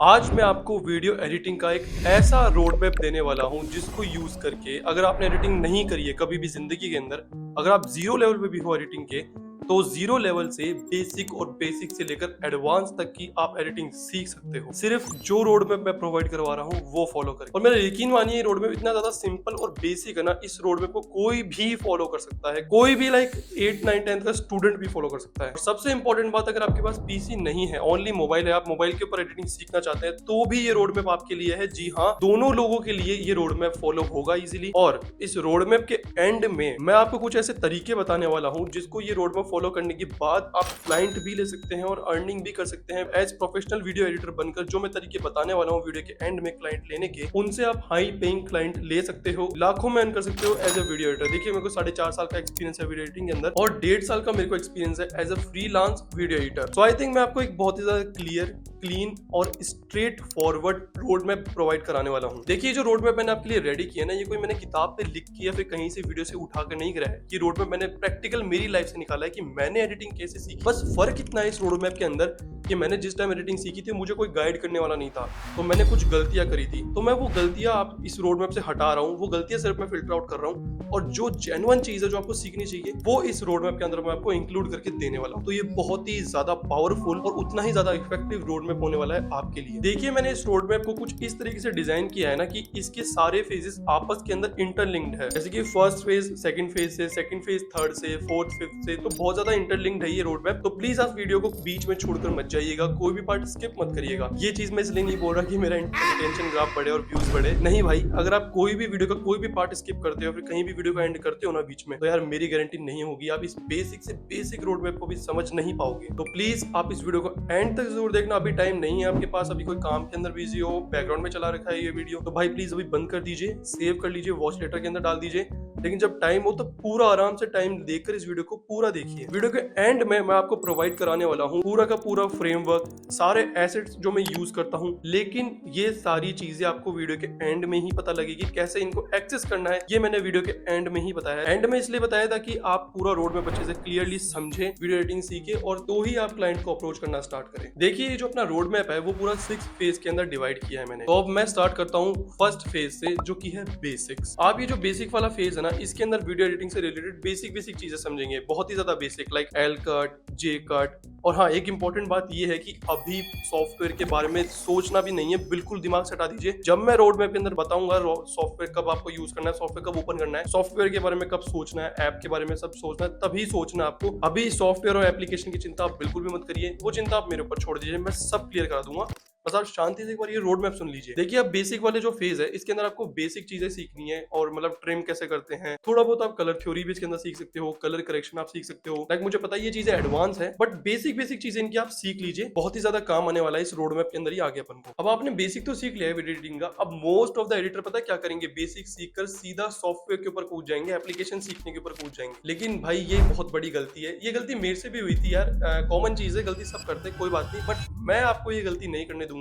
आज मैं आपको वीडियो एडिटिंग का एक ऐसा रोड मैप देने वाला हूं जिसको यूज करके अगर आपने एडिटिंग नहीं करी है कभी भी जिंदगी के अंदर, अगर आप जीरो लेवल पे भी हो एडिटिंग के, तो जीरो लेवल से बेसिक और बेसिक से लेकर एडवांस तक की आप एडिटिंग सीख सकते हो सिर्फ जो रोड मैप मैं प्रोवाइड करवा रहा हूँ वो फॉलो करें। और मेरा यकीन मानिए रोड मैप इतना ज्यादा सिंपल और बेसिक है ना, इस रोड मैप को कोई भी फॉलो कर सकता है, कोई भी लाइक 8 9 10 का स्टूडेंट भी फॉलो कर सकता है। और सबसे इंपॉर्टेंट बात, अगर आपके पास पीसी नहीं है, ओनली मोबाइल है, आप मोबाइल के ऊपर एडिटिंग सीखना चाहते हैं, तो भी ये रोड मैप आपके लिए है। जी हाँ, दोनों लोगों के लिए ये रोड मैप फॉलो होगा इजीली। और इस रोड मैप के एंड में मैं आपको कुछ ऐसे तरीके बताने वाला हूँ जिसको ये रोड मैप फॉलो करने के बाद आप क्लाइंट भी ले सकते हैं और अर्निंग भी कर सकते हैं एज प्रोफेशनल वीडियो एडिटर बनकर। जो मैं तरीके बताने वाला हूँ वीडियो के एंड में क्लाइंट लेने के, उनसे आप हाई पेइंग क्लाइंट ले सकते हो, लाखों में अर्न कर सकते हो एज ए वीडियो एडिटर। देखिए, मेरे को 4.5 साल का एक्सपीरियंस है वीडियो एडिटिंग के अंदर और 1.5 साल का मेरे को एक्सपीरियंस है as a freelance video editor. So I think मैं आपको एक बहुत ही ज्यादा क्लियर, क्लीन और straightforward road map provide कराने वाला हूँ। देखिए, जो रोड मैप मैंने आपके लिए रेडी किया ना, ये कोई मैंने किताब पे लिख के या फिर कहीं से वीडियो से उठाकर नहीं करा है। ये रोड मैप मैंने प्रैक्टिकल मेरी लाइफ से निकाला है कि मैंने एडिटिंग कैसे सीखी। बस फर्क इतना है इस रोड मैप के अंदर कि मैंने जिस टाइम एडिटिंग सीखी थी मुझे कोई गाइड करने वाला नहीं था, तो मैंने कुछ गलतियां करी थी, तो मैं वो गलतियां आप इस रोड मैप से हटा रहा हूँ। वो गलतियां सिर्फ मैं फिल्टर आउट कर रहा हूँ और जो जेन्युइन चीज है जो आपको सीखनी चाहिए वो इस रोड मैप के अंदर मैं आपको इंक्लूड करके देने वाला हूँ। तो ये बहुत ही ज्यादा पावरफुल और उतना ही ज्यादा इफेक्टिव रोड मैप होने वाला है आपके लिए। देखिए, मैंने इस रोड मैप को कुछ इस तरीके से डिजाइन किया है ना कि इसके सारे फेजेस आपस के अंदर इंटरलिंक्ड है। जैसे कि फर्स्ट फेज सेकंड फेज से, सेकंड फेज थर्ड से, फोर्थ फिफ्थ से, तो बहुत ज्यादा इंटरलिंक्ड है ये रोड मैप। तो प्लीज आप वीडियो को बीच में छोड़कर मत जाइएगा, कोई भी पार्ट स्किप मत करिएगा। ये चीज मैं इसलिए नहीं बोल रहा कि मेरा इंटेंशन ग्राफ बढ़े और व्यूज बढ़े, नहीं भाई। अगर आप कोई भी वीडियो का कोई भी पार्ट स्किप करते हो फिर कहीं भी वीडियो का एंड करते हो ना बीच में, तो यार मेरी गारंटी नहीं होगी आप इस बेसिक से बेसिक रोड मैप को भी समझ नहीं पाओगे। तो प्लीज आप इस वीडियो को एंड तक जरूर देखना। अभी टाइम नहीं है आपके पास, अभी कोई काम के अंदर बिजी हो, बैकग्राउंड में चला रखा है ये वीडियो, तो भाई प्लीज अभी बंद कर दीजिए, सेव कर लीजिए, वॉच लेटर के अंदर डाल दीजिए। लेकिन जब टाइम हो तो पूरा आराम से टाइम देकर इस वीडियो को पूरा देखिए। वीडियो के एंड में मैं आपको प्रोवाइड कराने वाला हूँ पूरा का पूरा फ्रेमवर्क, सारे एसेट्स जो मैं यूज करता हूँ। लेकिन ये सारी चीजें आपको वीडियो के एंड में ही पता लगेगी, कैसे इनको एक्सेस करना है ये मैंने वीडियो के एंड में ही बताया है। एंड में इसलिए बताया था कि आप पूरा रोड मैप अच्छे से क्लियरली समझे, वीडियो एडिटिंग सीखे और तो ही आप क्लाइंट को अप्रोच करना स्टार्ट करें। देखिए, ये जो अपना रोड मैप है वो पूरा 6 फेज के अंदर डिवाइड किया है मैंने। तो अब मैं स्टार्ट करता हूँ फर्स्ट फेज से, जो की है बेसिक्स। आप ये जो बेसिक वाला फेज है ना, इसके अंदर वीडियो एडिटिंग से रिलेटेड बेसिक चीजें समझेंगे, बहुत ही ज्यादा बेसिक, लाइक एल कट, जे कट। और हाँ, एक इंपॉर्टेंट बात ये है कि अभी सॉफ्टवेयर के बारे में सोचना भी नहीं है, बिल्कुल दिमाग से हटा दीजिए। जब मैं रोड मैप के अंदर बताऊंगा सॉफ्टवेयर कब आपको यूज करना है, सॉफ्टवेयर कब ओपन करना है, सॉफ्टवेयर के बारे में कब सोचना है, ऐप के बारे में सब सोचना है, तभी सोचना आपको। अभी सॉफ्टवेयर और एप्लीकेशन की चिंता आप बिल्कुल भी मत करिए, वो चिंता आप मेरे ऊपर छोड़ दीजिए, मैं सब क्लियर करा दूंगा। बस आप शांति से एक बार ये रोड मैप सुन लीजिए। देखिए, अब बेसिक वाले जो फेज है इसके अंदर आपको बेसिक चीजें सीखनी है, और मतलब ट्रिम कैसे करते हैं, थोड़ा बहुत आप कलर थ्योरी भी इसके अंदर सीख सकते हो, कलर करेक्शन आप सीख सकते हो। लाइक मुझे पता है ये चीजें एडवांस है, बट बेसिक चीजें इनकी आप सीख लीजिए, बहुत ही ज्यादा काम आने वाला है इस रोड मैप के अंदर ही आगे अपन को। अब आपने बेसिक तो सीख लिया है वीडियो एडिटिंग का, अब मोस्ट ऑफ द एडिटर पता है क्या करेंगे, बेसिक सीखकर सीधा सॉफ्टवेयर के ऊपर कूद जाएंगे, एप्लीकेशन सीखने के ऊपर कूद जाएंगे। लेकिन भाई ये बहुत बड़ी गलती है, ये गलती मेरे से भी हुई थी यार, कॉमन चीज है, गलती सब करते हैं, कोई बात नहीं, बट मैं आपको ये गलती नहीं करने दूंगा।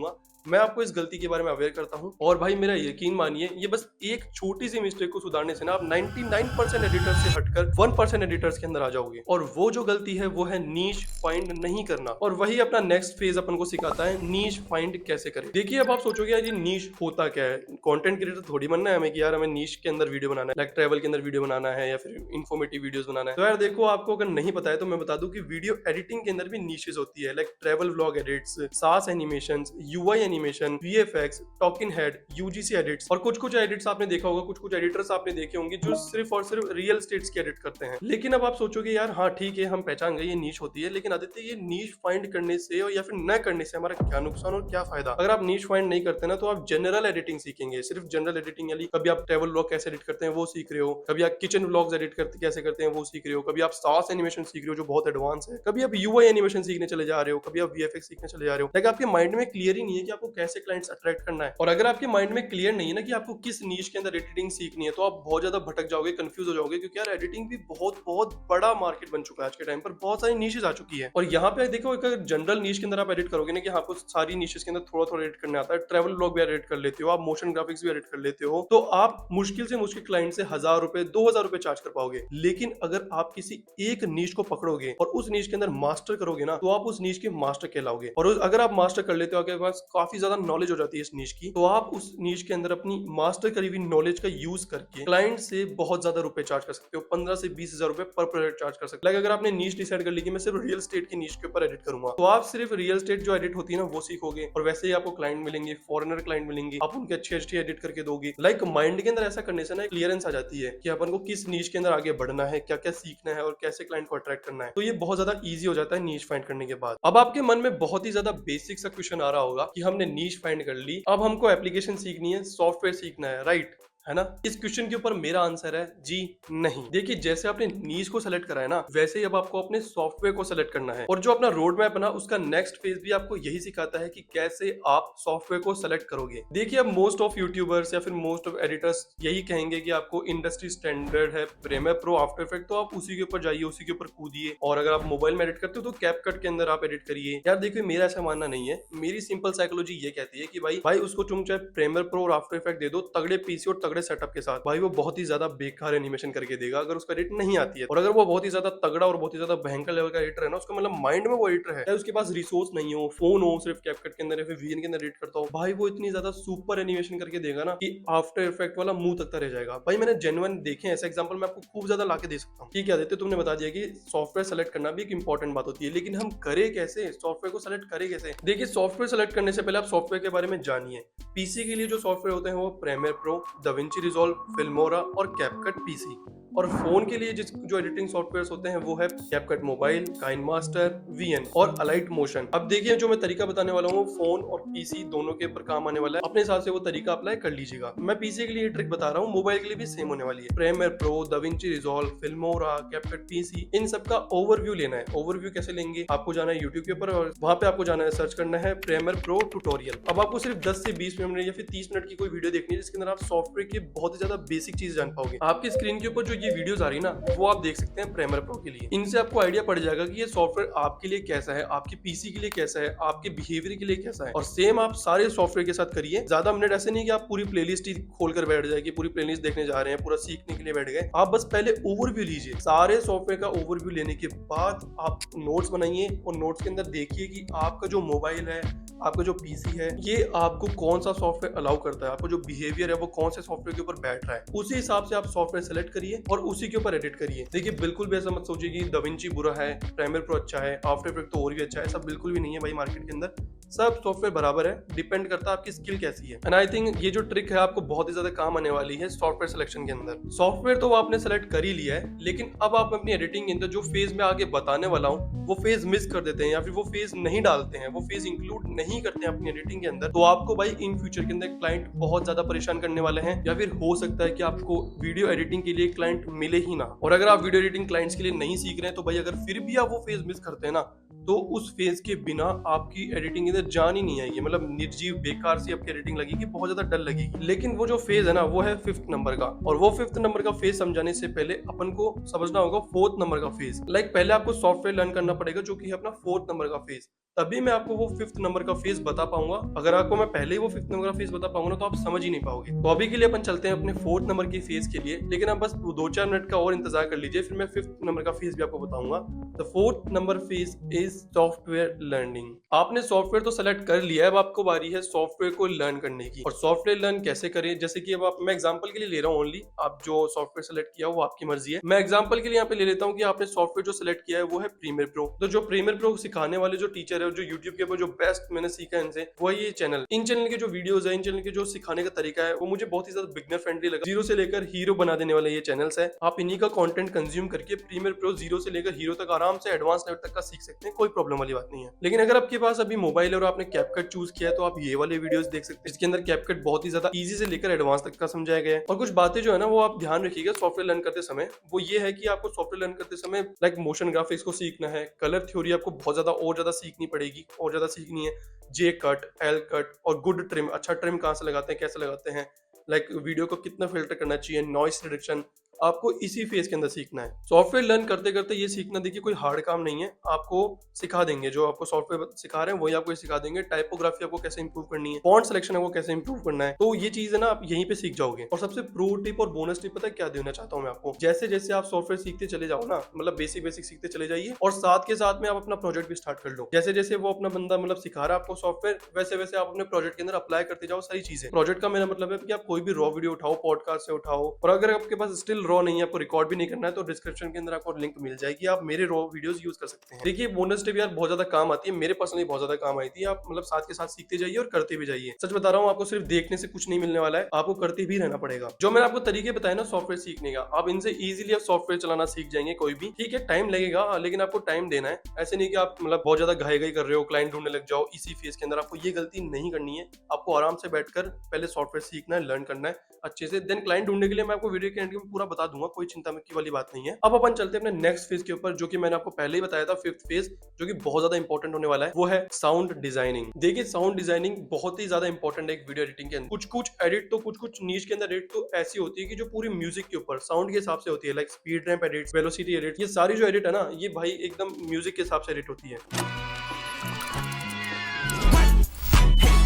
मैं आपको इस गलती के बारे में अवेयर करता हूं, और भाई मेरा यकीन मानिए, ये बस एक छोटी सी मिस्टेक को सुधारने से ना आप 99% एडिटर से हटकर 1% एडिटर्स के अंदर आ जाओगे। और वो जो गलती है वो है नीश फाइंड नहीं करना, और वही अपना नेक्स्ट फेज अपन को सिखाता है नीश फाइंड कैसे करें। देखिए, अब आप सोचोगे यार ये नीश होता क्या है, कंटेंट क्रिएटर थोड़ी बनना है हमें कि यार हमें नीश के अंदर वीडियो बनाना है, लाइक ट्रैवल के अंदर वीडियो बनाना है या फिर इन्फॉर्मेटिव वीडियोस बनाना है। तो यार देखो, आपको अगर नहीं पता है तो मैं बता दूं कि वीडियो एडिटिंग के अंदर भी नीशेस होती है, लाइक ट्रैवल व्लॉग एडिट्स, सास animations, UI animation, VFX, talking head, UGC edits, और कुछ एडिट्स आपने देखा होगा, कुछ एडिटर्स आपने देखे होंगे जो सिर्फ और सिर्फ रियल स्टेट्स की एडिट करते हैं। लेकिन अब आप सोचोगे यार हाँ ठीक है, हम पहचान गए ये नीश होती है, लेकिन आदित्य ये नीश फाइंड करने से या फिर न करने से हमारा क्या नुकसान और क्या फायदा। अगर आप नीश फाइंड नहीं करते ना, तो आप जनरल एडिटिंग सीखेंगे, सिर्फ जनरल एडिटिंग, यानी कभी आप ट्रैवल व्लॉग कैसे एडिट करते हैं वो सीख रहे हो, कभी आप किचन व्लॉग्स एडिट करते कैसे करते हैं वो सीख रहे हो, कभी आप सास एनिमेशन सीख रहे हो जो बहुत एडवांस है, कभी आप यूआई एनिमेशन सीखने चले जा रहे हो, कभी आप वीएफएक्स सीखने चले जा रहे हो। लेकिन आपके माइंड में क्लियर ही नहीं है कि आपको कैसे क्लाइंट्स अट्रैक्ट करना है। और अगर आपके माइंड में क्लियर नहीं है ना कि आपको किस नीश के अंदर एडिटिंग सीखनी है, तो आप बहुत ज्यादा भटक जाओगे, कंफ्यूज हो जाओगे, क्योंकि यार एडिटिंग भी बहुत बड़ा मार्केट बन चुका है आज के टाइम पर, बहुत सारी नीशेस आ चुकी है। और यहाँ पे देखो, अगर जनरल नीश के अंदर आप एडिट करोगे ना कि आपको सारी नीशेस के अंदर थोड़ा एडिट करने आता है, ट्रैवल ब्लॉग भी एडिट कर लेते हो आप, मोशन ग्राफिक्स भी एडिट कर लेते हो, तो आप मुश्किल से मुश्किल क्लाइंट से 1000 रुपए 2000 रुपए चार्ज कर पाओगे। लेकिन अगर आप किसी एक नीश को पकड़ोगे और उस नीश के अंदर मास्टर करोगे ना, तो आप उस नीश के मास्टर कहलाओगे। और अगर आप मास्टर कर लेते हो, आपके पास काफी ज्यादा नॉलेज हो जाती है इस नीश की, तो आप उस नीश के अंदर अपनी मास्टर करी हुई नॉलेज का यूज करके क्लाइंट से बहुत ज्यादा रुपए चार्ज कर सकते हो। 15 से 20 हजार रुपए पर प्रोजेक्ट चार्ज कर सकते हो। अगर आपने नीश डिसाइड कर ली कि मैं सिर्फ रियल एस्टेट की नीश के ऊपर एडिट करूंगा, तो आप सिर्फ रियल एस्टेट जो एडिट होती है ना वो सीखोगे, और वैसे ही आपको क्लाइंट मिलेंगे, फॉरेनर क्लाइंट मिलेंगे, आप उनके अच्छे अच्छे एडिट करके दोगे। लाइक माइंड के अंदर ऐसा करने से ना क्लियरेंस आ जाती है कि अपन को किस नीश के अंदर आगे बढ़ना है, क्या क्या सीखना है और कैसे क्लाइंट को अट्रैक्ट करना है। तो ये बहुत ज्यादा ईजी हो जाता है नीश फाइंड करने के बाद। अब आपके मन में बहुत ही ज्यादा बेसिक सा क्वेश्चन आ रहा होगा कि हमने नीश फाइंड कर ली, अब हमको एप्लीकेशन सीखनी है, सॉफ्टवेयर सीखना है, राइट है ना। इस क्वेश्चन के ऊपर मेरा आंसर है जी नहीं। देखिए, जैसे आपने नीश को सेलेक्ट करा है ना, वैसे ही अब आपको अपने सॉफ्टवेयर को सेलेक्ट करना है, और जो अपना रोड मैप है ना उसका नेक्स्ट फेज भी आपको यही सिखाता है कि कैसे आप सॉफ्टवेयर को सेलेक्ट करोगे। देखिए, अब मोस्ट ऑफ यूट्यूबर्स या फिर मोस्ट ऑफ एडिटर्स यही कहेंगे कि आपको इंडस्ट्री स्टैंडर्ड है प्रीमियर प्रो, आफ्टर इफेक्ट, तो आप उसी के ऊपर जाइए, उसी के ऊपर कूदिए, और अगर आप मोबाइल में एडिट करते हो तो कैपकट के अंदर आप एडिट करिए। यार देखिए, मेरा ऐसा मानना नहीं है। मेरी सिंपल साइकोलॉजी ये कहती है कि भाई उसको तुम चाहे प्रीमियर प्रो और आफ्टर इफेक्ट दे दो तगड़े पीसी और तगड़े सेटअप के साथ, भाई वो बहुत ही ज्यादा बेकार एनिमेशन करके देगा अगर उसका एडिट नहीं आती है। और अगर वो बहुत ही ज्यादा तगड़ा और बहुत ही ज्यादा भयंकर लेवल का एडिटर है ना, उसका मतलब माइंड में वो एडिटर है, उसके पास रिसोर्स नहीं हो, फोन हो सिर्फ कैपकट के अंदर या फिर वीएन के अंदर एडिट करता हो, भाई वो इतनी ज्यादा सुपर एनिमेशन करके देगा ना कि आफ्टर इफेक्ट वाला मुंह तकता रह जाएगा। भाई मैंने जेन्युइन देखे ऐसे एग्जांपल मैं आपको खूब ज्यादा लाके दे सकता हूँ। ठीक है आदित्य, तुमने बता दिया कि सॉफ्टवेयर सेलेक्ट करना भी एक इंपॉर्टेंट बात होती है, लेकिन हम करे कैसे, सॉफ्टवेयर को सेलेक्ट करे कैसे? देखिए, सॉफ्टवेयर सेलेक्ट करने से पहले आप सॉफ्टवेयर के बारे में जानिए। पीसी के लिए जो सॉफ्टवेयर होते हैं वो Premiere Pro, DaVinci Resolve, Filmora और कैपकट पीसी, और फोन के लिए जो एडिटिंग सॉफ्टवेयर्स होते हैं वो है कैपकट मोबाइल, काइनमास्टर, वीएन और अलाइट मोशन। अब देखिए, जो मैं तरीका बताने वाला हूँ फोन और पीसी दोनों के ऊपर काम आने वाला है, अपने हिसाब से वो तरीका अप्लाई कर लीजिएगा। मैं पीसी के लिए ट्रिक बता रहा हूँ, मोबाइल के लिए भी सेम होने वाली है। Premiere Pro, DaVinci Resolve, Filmora, CapCut PC, इन सब का ओवरव्यू लेना है। ओवरव्यू कैसे लेंगे? आपको जाना है यूट्यूब के ऊपर और वहां पे आपको जाना है, सर्च करना है प्रीमियर प्रो ट्यूटोरियल। अब आपको सिर्फ 10 से 20 मिनट या फिर 30 मिनट की कोई वीडियो देखनी है जिसके अंदर आप सॉफ्टवेयर की बहुत ही ज्यादा बेसिक चीज जान पाओगे। आपकी स्क्रीन के ऊपर जो ये वीडियोस आ रही है ना, वो आप देख सकते हैं प्रीमियर प्रो के लिए। इनसे आपको आइडिया पड़ जाएगा कि ये सॉफ्टवेयर आपके लिए कैसा है, आपके पीसी के लिए कैसा है, आपके बिहेवियर के लिए कैसा है, और सेम आप सारे सॉफ्टवेयर के साथ करिए। ज्यादा मिनट ऐसे नहीं कि आप पूरी प्लेलिस्ट ही खोल कर बैठ जाए कि पूरी प्लेलिस्ट देखने जा रहे हैं, पूरा सीखने के लिए बैठ गए। आप बस पहले ओवरव्यू लीजिए। सारे सॉफ्टवेयर का ओवरव्यू लेने के बाद आप नोट्स बनाइए, और नोट्स के अंदर देखिए कि आपका जो मोबाइल है, आपका जो पीसी है, ये आपको कौन सा सॉफ्टवेयर अलाउ करता है, आपको जो बिहेवियर है वो कौन से सॉफ्टवेयर के ऊपर बैठ रहा है, उसी हिसाब से आप सॉफ्टवेयर सेलेक्ट करिए और उसी के ऊपर एडिट करिए। देखिए, बिल्कुल भी ऐसा मत सोचिए कि दाविंची बुरा है, प्रीमियर प्रो अच्छा है, आफ्टर इफेक्ट तो और भी अच्छा है, ऐसा बिल्कुल भी नहीं है भाई। मार्केट के अंदर सब सॉफ्टवेयर बराबर है, डिपेंड करता है आपकी स्किल कैसी है। एंड आई थिंक ये जो ट्रिक है आपको बहुत ही ज्यादा काम आने वाली है सॉफ्टवेयर सिलेक्शन के अंदर। सॉफ्टवेयर तो आपने सेलेक्ट कर ही लिया है, लेकिन अब आप अपनी एडिटिंग के अंदर जो फेज में आगे बताने वाला हूँ वो फेज मिस कर देते हैं, या फिर वो फेज नहीं डालते हैं, वो फेज इंक्लूड नहीं करते हैं अपनी एडिटिंग के अंदर, तो आपको भाई इन फ्यूचर के अंदर क्लाइंट बहुत ज्यादा परेशान करने वाले हैं, या फिर हो सकता है कि आपको वीडियो एडिटिंग के लिए क्लाइंट मिले ही ना। और अगर आप वीडियो एडिटिंग क्लाइंट्स के लिए नहीं सीख रहे हैं, तो भाई अगर फिर भी आप वो फेज मिस करते हैं ना, तो उस फेज के बिना आपकी एडिटिंग इधर जान ही नहीं आएगी, मतलब निर्जीव बेकार सी आपकी एडिटिंग लगेगी, बहुत ज्यादा डल लगेगी। लेकिन वो जो फेज है ना, वो है 5th नंबर का, और वो 5th नंबर का फेज समझाने से पहले अपन को समझना होगा 4th नंबर का फेज। लाइक पहले आपको सॉफ्टवेयर लर्न करना पड़ेगा जो कि है अपना 4th नंबर का फेज, तभी मैं आपको वो 5th नंबर का फेज बता पाऊंगा। अगर आपको मैं पहले ही वो 5th नंबर का फेज बता पाऊंगा ना, तो आप समझ ही नहीं पाओगे। तो अभी के लिए अपन चलते हैं अपने 4th नंबर के फेज के लिए, लेकिन आप बस 2-4 मिनट का और इंतजार कर लीजिए, फिर मैं 5th नंबर का फेज भी आपको बताऊंगा। The 4th number phase is software learning. आपने सॉफ्टवेयर तो सेलेक्ट कर लिया है, अब आपको बारी है सॉफ्टवेयर को लर्न करने की। और सॉफ्टवेयर लर्न कैसे करें? जैसे कि अब मैं एग्जांपल के लिए ले रहा हूँ ओनली, आप जो सॉफ्टवेयर सेलेक्ट किया वो आपकी मर्जी है। मैं एग्जांपल के लिए यहाँ पे ले लेता हूँ कि आपने सॉफ्टवेयर जो सेलेक्ट किया है वो है प्रीमियर प्रो। तो जो प्रीमियर प्रो सिखाने वाले जो टीचर है, जो यूट्यूब के ऊपर जो बेस्ट मैंने सीखा है इनसे, वो ये चैनल। इन चैनल के जो वीडियोस है, इन चैनल के जो सिखाने का तरीका है, वो मुझे बहुत ही ज्यादा बिगनर फ्रेंडली लगा। जीरो से लेकर हीरो बना देने वाले ये चैनल्स है। आप इन्हीं का कंटेंट कंज्यूम करके प्रीमियर प्रो जीरो से लेकर हीरो तक आराम से एडवांस लेवल तक का सीख सकते हैं, कोई प्रॉब्लम वाली बात नहीं है। लेकिन अगर आपके पास अभी मोबाइल और आपने कैपकट चूज किया है, तो आप ये वाले वीडियोस देख सकते हैं, इसके अंदर कैपकट बहुत ही ज्यादा इजी से लेकर एडवांस तक का समझाया गया है। और कुछ बातें जो है ना, वो आप ध्यान रखिएगा सॉफ्टवेयर लर्न करते समय। वो ये है कि आपको सॉफ्टवेयर लर्न करते समय लाइक मोशन ग्राफिक्स को सीखना है, कलर थ्योरी आपको बहुत ज्यादा और ज्यादा सीखनी पड़ेगी, और ज्यादा सीखनी है। जे कट, एल कट और गुड ट्रिम, अच्छा ट्रिम कहाँ से लगाते हैं, कैसे लगाते हैं, लाइक वीडियो को कितना फिल्टर करना चाहिए, नॉइस रिडक्शन, आपको इसी फेज के अंदर सीखना है। सॉफ्टवेयर लर्न करते करते ये सीखना देखिए कोई हार्ड काम नहीं है, आपको सिखा देंगे, जो आपको सॉफ्टवेयर सिखा रहे हैं वही आपको सिखा देंगे। टाइपोग्राफी आपको कैसे इंप्रूव करनी है, फॉन्ट सिलेक्शन आपको कैसे इंप्रूव करना है, तो ये चीज है ना आप यहीं पे सीख जाओगे। और सबसे प्रो टिप और बोनस टिप पता है क्या देना चाहता हूँ मैं आपको, जैसे जैसे आप सॉफ्टवेयर सीखते चले जाओ ना, मतलब बेसिक बेसिक सीखते चले जाइए और साथ के साथ में आप अपना प्रोजेक्ट भी स्टार्ट कर लो। जैसे जैसे वो अपना बंदा मतलब सिखा रहा है आपको सॉफ्टवेयर, वैसे वैसे आप अपने प्रोजेक्ट के अंदर अप्लाई करते जाओ सारी चीजें। प्रोजेक्ट का मेरा मतलब है कि आप कोई भी रॉ वीडियो उठाओ, पॉडकास्ट से उठाओ, और अगर आपके पास स्टिल रॉ नहीं है, आपको रिकॉर्ड भी नहीं करना है, तो डिस्क्रिप्शन के अंदर आपको लिंक मिल जाएगी, आप मेरे रॉ वीडियोस यूज कर सकते हैं। देखिए बोनस टिप यार बहुत ज्यादा काम आती है, मेरे पर्सनली बहुत ज्यादा काम आई थी। आप मतलब साथ के साथ सीखते जाइए और करते भी जाइए। सच बता रहा हूँ, आपको सिर्फ देखने से कुछ नहीं मिलने वाला है, आपको करते भी रहना पड़ेगा। जो मैंने आपको तरीके बताए ना सॉफ्टवेयर सीखने का, आप इनसे इजीली आप सॉफ्टवेयर चलाना सीख जाएंगे। कोई भी ठीक है, टाइम लगेगा लेकिन आपको टाइम देना है। ऐसे नहीं कि आप मतलब बहुत ज्यादा घाई घाई कर रहे हो, क्लाइंट ढूंढने लग जाओ इसी फेज के अंदर। आपको ये गलती नहीं करनी है, आपको आराम से बैठकर पहले सॉफ्टवेयर सीखना है, लर्न करना है अच्छे से, देन क्लाइंट ढूंढने के लिए मैं आपको वीडियो के एंड में पूरा बता दूंगा, कोई चिंता की वाली बात नहीं है। अब अपन चलते हैं अपने नेक्स्ट फेज के ऊपर, जो कि मैंने आपको पहले ही बताया था, फिफ्थ फेज, जो कि बहुत ज्यादा इंपॉर्टेंट होने वाला है, वो है साउंड डिजाइनिंग। देखिए साउंड डिजाइनिंग बहुत ही ज्यादा इंपॉर्टेंट है एक वीडियो एडिटिंग के अंदर। कुछ कुछ एडिट तो कुछ नीच के अंदर एडिट तो ऐसी होती है कि जो पूरी म्यूजिक के ऊपर साउंड के हिसाब से होती है, like speed ramp edit, velocity edit, ये सारी जो एडिट है ना, ये भाई एकदम म्यूजिक के हिसाब से एडिट होती है।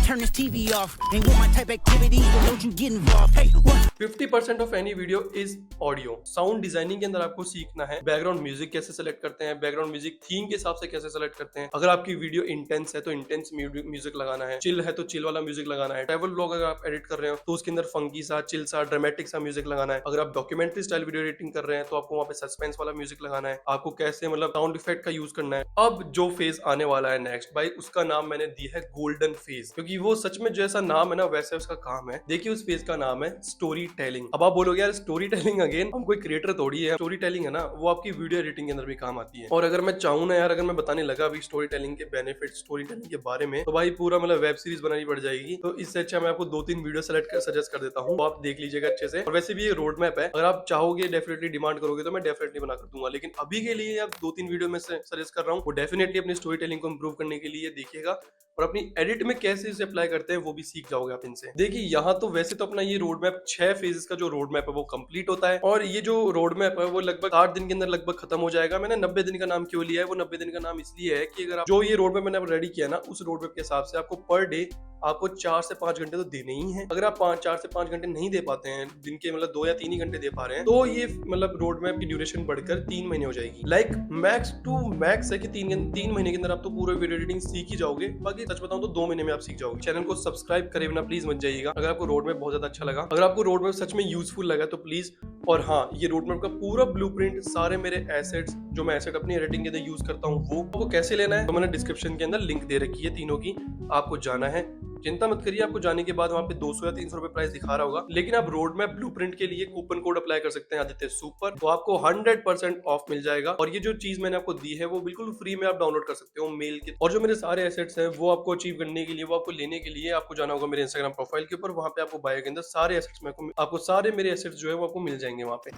Turn this TV off. Ain't want my type activities, but don't you get involved. Hey, what? 50% of any video is audio. Sound designing के अंदर आपको सीखना है बैकग्राउंड म्यूजिक कैसे सेलेक्ट करते हैं, बैकग्राउंड म्यूजिक थीम के हिसाब से कैसे सेलेक्ट करते हैं। अगर आपकी वीडियो इंटेंस है तो इंटेंस म्यूजिक लगाना है, चिल है तो चिल वाला म्यूजिक लगाना है। ट्रैवल व्लॉग अगर आप एडिट कर रहे हो तो उसके अंदर फंकी सा, चिल सा, ड्रामेटिक सा म्यूजिक लगाना है। अगर आप डॉक्यूमेंट्री स्टाइल वीडियो एडिटिंग कर रहे हैं तो आपको वहाँ पे सस्पेंस वाला म्यूजिक लगाना है। आपको कैसे मतलब साउंड इफेक्ट का यूज करना है। अब जो फेज आने वाला है नेक्स्ट भाई, उसका नाम मैंने दिया है गोल्डन फेज, क्योंकि वो सच में जैसा नाम है ना वैसे उसका काम है। देखिए उस फेज का नाम है स्टोरी टेलिंग। अब आप बोलोगे यार स्टोरी टेलिंग अगेन, हम कोई क्रिएटर थोड़ी है। स्टोरी टेलिंग है ना, वो आपकी वीडियो एडिटिंग के अंदर भी काम आती है। और अगर मैं चाहूँ ना यार, अगर मैं बताने लगा अभी स्टोरी टेलिंग के बेनिफिट, स्टोरी टेलिंग के बारे में, तो भाई पूरा मतलब वेब सीरीज बनानी पड़ जाएगी। तो इससे अच्छा मैं आपको 2-3 वीडियो सजेस्ट कर देता हूँ, आप देख लीजिएगा अच्छे से। और वैसे भी ये रोड मैप है, अगर आप चाहोगे डेफिनेटली डिमांड करोगे तो मैं डेफिनेटली बना कर दूंगा। लेकिन अभी के लिए आप 2-3 वीडियो में सजेस्ट कर रहा हूँ, वो डेफिनेटली अपनी स्टोरी टेलिंग को इंप्रूव करने के लिए देखिएगा, और अपनी एडिट में कैसे इसे अप्लाई करते हैं वो भी सीख जाओगे आप इनसे। देखिए यहाँ तो वैसे तो अपना ये रोड मैप 6 फेजेस का जो रोड मैप है वो कंप्लीट होता है, और ये जो रोड मैप है वो लगभग 8 दिन के अंदर लगभग खत्म हो जाएगा। मैंने 90 दिन का नाम क्यों लिया है, वो 90 दिन का नाम इसलिए है कि अगर आप जो ये रोड मैप मैंने रेडी किया ना, उस रोड मैप के हिसाब से आपको पर डे आपको 4 से 5 घंटे तो देने ही हैं। अगर आप 4 से 5 घंटे नहीं दे पाते हैं, दिन के मतलब 2 या 3 ही घंटे दे पा रहे हैं, तो ये मतलब रोड मैप की ड्यूरेशन बढ़कर 3 महीने हो जाएगी। लाइक मैक्स टू मैक्स है कि 3 महीने के अंदर आप तो पूरे वीडियो एडिटिंग सीख ही जाओगे। बाकी सच बताऊं तो 2 महीने में आप सीख जाओगे। चैनल को सब्सक्राइब करे बिना प्लीज मत जाइएगा अगर आपको रोड मैप बहुत ज्यादा अच्छा लगा। अगर आपको रोड मैप सच में यूजफुल लगा तो प्लीज, और हाँ, ये रोड मैप का पूरा ब्लूप्रिंट, सारे मेरे एसेट्स जो मैं एसेट अपनी एडिटिंग के अंदर यूज करता हूँ, वो कैसे लेना है तो मैंने डिस्क्रिप्शन के अंदर लिंक दे रखी है तीनों की, आपको जाना है। चिंता मत करिए, आपको जाने के बाद वहाँ पे 200 या 300 रुपए प्राइस दिखा रहा होगा, लेकिन आप रोड मैप ब्लूप्रिंट के लिए कूपन कोड अप्लाई कर सकते हैं आदित्य सुपर, तो आपको 100% ऑफ मिल जाएगा। और ये जो चीज मैंने आपको दी है वो बिल्कुल फ्री में आप डाउनलोड कर सकते हो मेल के। और जो मेरे सारे एसेट्स हैं वो आपको अचीव करने के लिए, वो आपको लेने के लिए आपको जाना होगा मेरे इंस्टाग्राम प्रोफाइल के ऊपर। वहाँ पे आपको बायो के अंदर सारे एसेट्स में आपको सारे मेरे एसेट्स जो है वो आपको मिल जाएंगे वहाँ पे।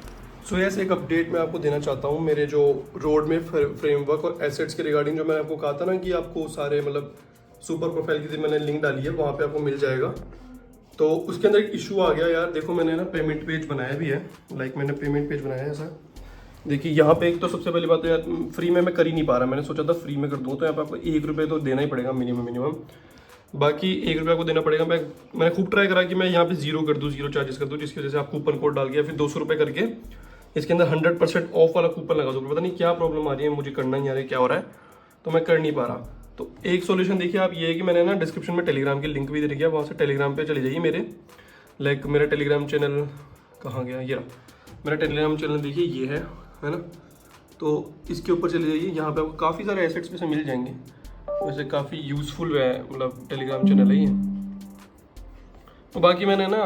सो ऐसे एक अपडेट मैं आपको देना चाहता हूँ मेरे जो रोड मैप फ्रेमवर्क और एसेट्स के रिगार्डिंग, जो मैंने आपको कहा था ना कि आपको सारे मतलब सुपर प्रोफाइल की मैंने लिंक डाली है, वहाँ पे आपको मिल जाएगा। तो उसके अंदर एक इशू आ गया यार, देखो मैंने ना पेमेंट पेज बनाया भी है, लाइक मैंने पेमेंट पेज बनाया है ऐसा। देखिए यहाँ पे एक तो सबसे पहली बात तो यार फ्री में मैं कर ही नहीं पा रहा, मैंने सोचा था फ्री में कर दूँ, तो यहाँ पे आपको 1 रुपये तो देना ही पड़ेगा मिनिमम। बाकी 1 रुपये आपको देना पड़ेगा। मैंने खूब ट्राई करा कि मैं यहाँ पे 0 कर दूँ, 0 चार्जेस कर दूँ, जिसकी वजह से आप कूपन कोड डाल के फिर 200 रुपये करके इसके अंदर 100% ऑफ वाला कूपन लगा दो। पता नहीं क्या प्रॉब्लम आ रही है, मुझे करना नहीं आ रहा है, क्या हो रहा है, तो मैं कर नहीं पा रहा। तो एक सॉल्यूशन देखिए आप, ये है कि मैंने ना डिस्क्रिप्शन में टेलीग्राम की लिंक भी दे रखी है, वहाँ से टेलीग्राम पे चले जाइए मेरे। लाइक मेरा टेलीग्राम चैनल कहाँ गया, ये मेरा टेलीग्राम चैनल देखिए, ये है ना। तो इसके ऊपर चले जाइए, यहाँ पे आपको काफ़ी सारे एसेट्स में से मिल जाएंगे। वैसे काफ़ी यूज़फुल है, मतलब टेलीग्राम चैनल है ये। तो बाकी मैंने ना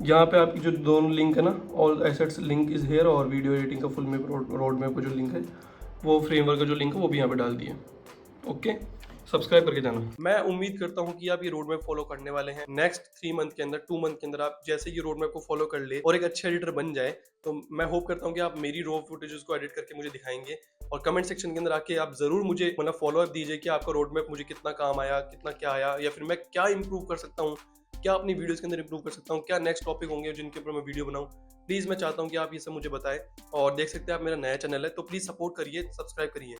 यहाँ पे आपकी जो दोनों लिंक है ना, all assets link is here, और वीडियो एडिटिंग का फुल मैप रोड मैप का जो लिंक है, वो फ्रेमवर्क का जो लिंक है वो भी यहाँ पे डाल दिए। ओके, सब्सक्राइब करके जाना। मैं उम्मीद करता हूँ कि आप ये रोड मैप फॉलो करने वाले हैं। नेक्स्ट 3 मंथ के अंदर, 2 मंथ के अंदर आप जैसे ये रोड मैप को फॉलो कर ले और एक अच्छे एडिटर बन जाए, तो मैं होप करता हूँ कि आप मेरी रॉ फुटेजेस को एडिट करके मुझे दिखाएंगे, और कमेंट सेक्शन के अंदर आके आप जरूर मुझे मतलब फॉलो अप दीजिए कि आपका रोड मैप मुझे कितना काम आया, कितना क्या आया, या फिर मैं क्या इंप्रूव कर सकता हूँ क्या अपनी वीडियोस के अंदर इंप्रूव कर सकता हूँ, क्या नेक्स्ट टॉपिक होंगे जिनके ऊपर मैं वीडियो बनाऊँ। प्लीज़ मैं चाहता हूँ कि आप ये सब मुझे बताएं, और देख सकते हैं आप मेरा नया चैनल है, तो प्लीज़ सपोर्ट करिए, सब्सक्राइब करिए।